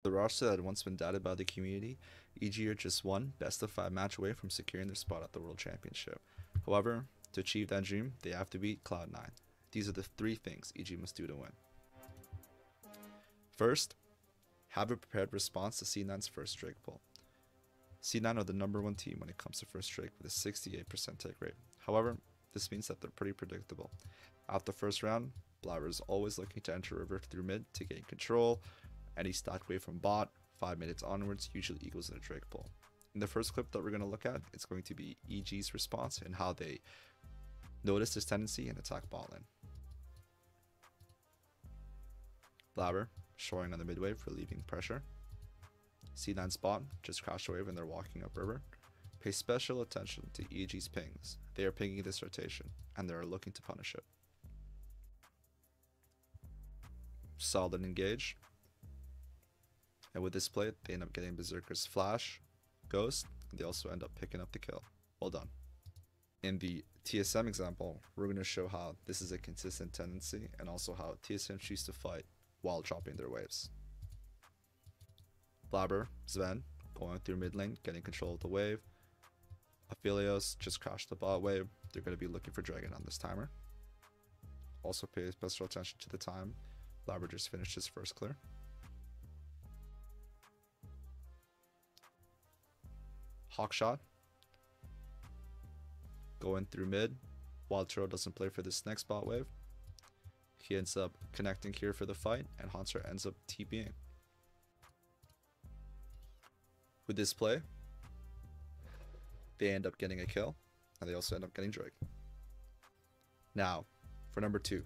The roster that had once been doubted by the community, EG are just one best of 5 match away from securing their spot at the World Championship. However, to achieve that dream, they have to beat Cloud9. These are the 3 things EG must do to win. First, have a prepared response to C9's first Drake pull. C9 are the #1 team when it comes to first Drake with a 68% take rate. However, this means that they're pretty predictable. After first round, Blabber is always looking to enter river through mid to gain control. Any stack wave from bot, 5 minutes onwards, usually equals in a Drake pull. In the first clip that we're going to look at, it's going to be EG's response and how they notice this tendency and attack bot lane. Blabber, showing on the mid wave, relieving pressure. C9's bot just crashed a wave and they're walking up river. Pay special attention to EG's pings. They are pinging this rotation, and they are looking to punish it. Solid engage. And with this play, they end up getting Berserker's flash, ghost, and they also end up picking up the kill. Well done. In the TSM example, we're going to show how this is a consistent tendency and also how TSM choose to fight while dropping their waves. Blabber, Sven, going through mid lane, getting control of the wave. Aphelios just crashed the bot wave. They're going to be looking for Dragon on this timer. Also pay special attention to the time. Blabber just finished his first clear. Hawkshot, going through mid. Wild Turo doesn't play for this next bot wave. He ends up connecting here for the fight, and Haunter ends up TPing. With this play, they end up getting a kill, and they also end up getting Drake. Now, for number 2,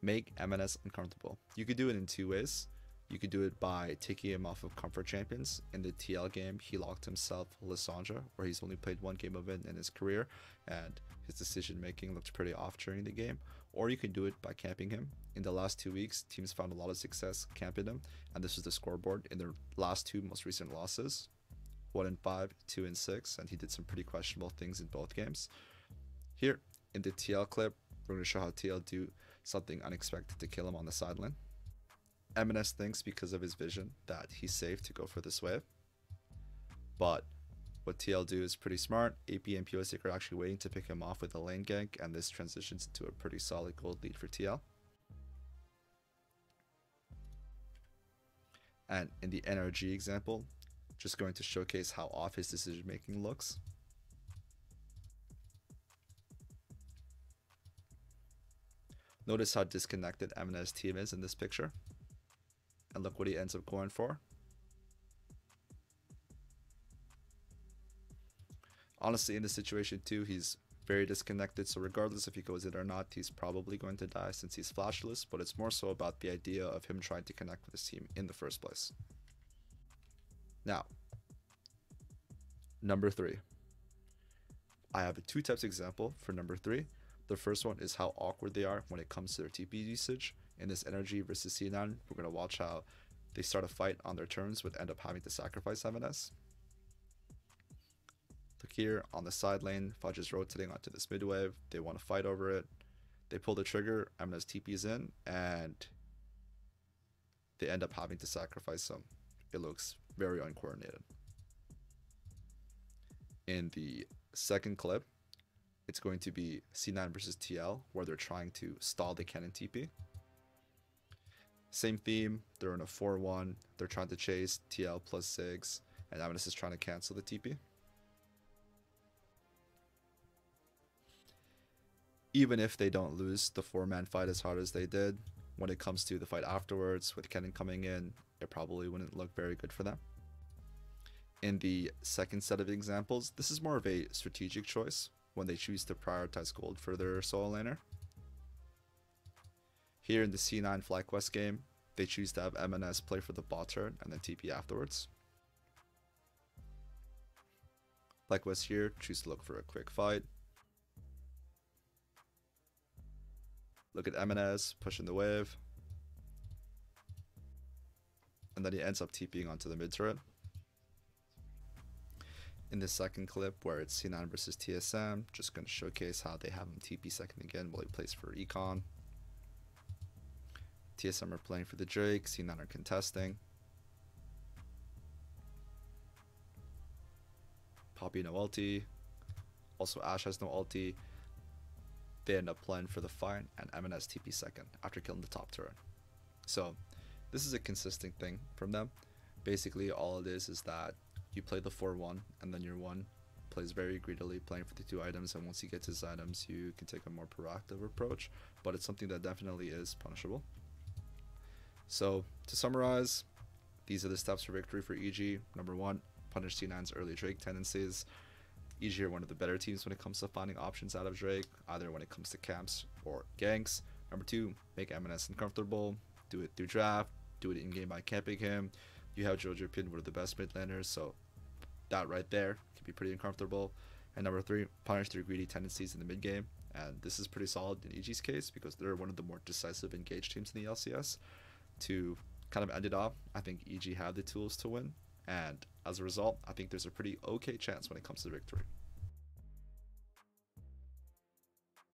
make Emenes uncomfortable. You could do it in 2 ways. You could do it by taking him off of comfort champions. In the TL game, he locked himself Lissandra, where he's only played 1 game of it in his career, and his decision making looked pretty off during the game. Or you can do it by camping him. In the last 2 weeks, teams found a lot of success camping him, and this is the scoreboard in their last 2 most recent losses. 1-5, 2-6, and he did some pretty questionable things in both games. Here, in the TL clip, we're going to show how TL do something unexpected to kill him on the sideline. Emenes thinks because of his vision that he's safe to go for this wave. But what TL do is pretty smart. AP and POSIC are actually waiting to pick him off with a lane gank, and this transitions into a pretty solid gold lead for TL. And in the NRG example, just going to showcase how off his decision making looks. Notice how disconnected Emenes' team is in this picture. And look what he ends up going for. Honestly, in this situation too, he's very disconnected, so regardless if he goes in or not, he's probably going to die since he's flashless, but it's more so about the idea of him trying to connect with his team in the first place. Now, number 3. I have a 2 types example for number 3. The first one is how awkward they are when it comes to their TP usage. In this energy versus C9, we're going to watch how they start a fight on their terms but end up having to sacrifice Emenes. Look here on the side lane, Fudge is rotating onto this mid wave. They want to fight over it. They pull the trigger, Emenes TP's in, and they end up having to sacrifice him. It looks very uncoordinated. In the second clip, it's going to be C9 versus TL, where they're trying to stall the cannon TP. Same theme, they're in a 4-1, they're trying to chase TL plus Ziggs, and Emenes is trying to cancel the TP. Even if they don't lose the 4-man fight as hard as they did, when it comes to the fight afterwards, with Kennen coming in, it probably wouldn't look very good for them. In the second set of examples, this is more of a strategic choice when they choose to prioritize gold for their solo laner. Here in the C9 FlyQuest game, they choose to have Emenes play for the bot turn and then TP afterwards. FlyQuest here choose to look for a quick fight. Look at Emenes pushing the wave. And then he ends up TPing onto the mid turret. In the second clip where it's C9 versus TSM, just going to showcase how they have him TP second again while he plays for econ. TSM are playing for the Drake, C9 are contesting. Poppy no ulti. Also Ashe has no ulti. They end up playing for the fight, and Emenes TP second after killing the top turret. So this is a consistent thing from them. Basically all it is that you play the 4-1, and then your 1 plays very greedily, playing for the 2 items, and once he gets his items you can take a more proactive approach, but it's something that definitely is punishable. So to summarize, these are the steps for victory for EG. Number 1, punish C9's early Drake tendencies. EG are one of the better teams when it comes to finding options out of Drake, either when it comes to camps or ganks. Number 2, make Emenes uncomfortable. Do it through draft, do it in game by camping him. You have Jojo Pin, one of the best mid laners, so that right there can be pretty uncomfortable. And number 3, punish their greedy tendencies in the mid game. And this is pretty solid in EG's case because they're one of the more decisive engaged teams in the LCS. To kind of end it off, I think EG have the tools to win, and as a result, I think there's a pretty okay chance when it comes to victory.